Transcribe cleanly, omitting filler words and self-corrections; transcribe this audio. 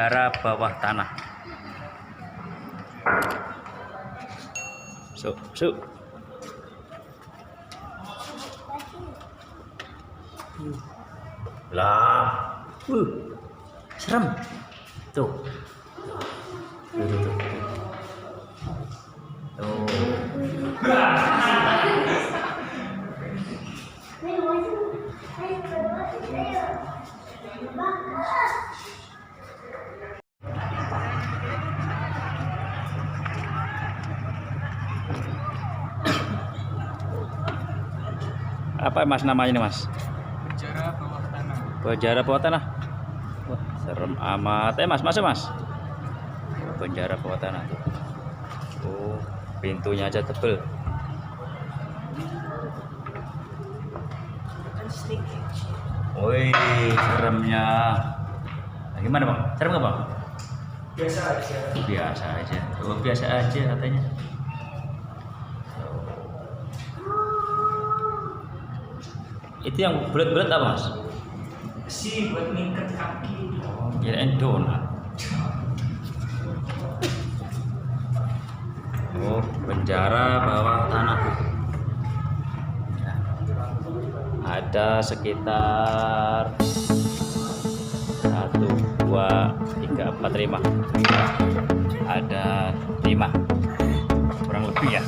penjara bawah tanah. Su. Lah, serem. Tuh. Tuh. Apa mas namanya ini mas? Penjara bawah tanah. Penjara bawah tanah. Wah serem amat. Mas masuk mas. Penjara bawah tanah tuh. Oh pintunya aja tebel. Woi seremnya. Nah, gimana bang? Serem nggak bang? Biasa aja. Biasa aja. Oh, biasa aja katanya. Itu yang bulat-bulat apa mas? Si buat ngikat kaki. Oh, kirain donat. Oh, penjara bawah tanah. Ada sekitar 1, 2, 3, 4, 5. Ada 5 kurang lebih ya.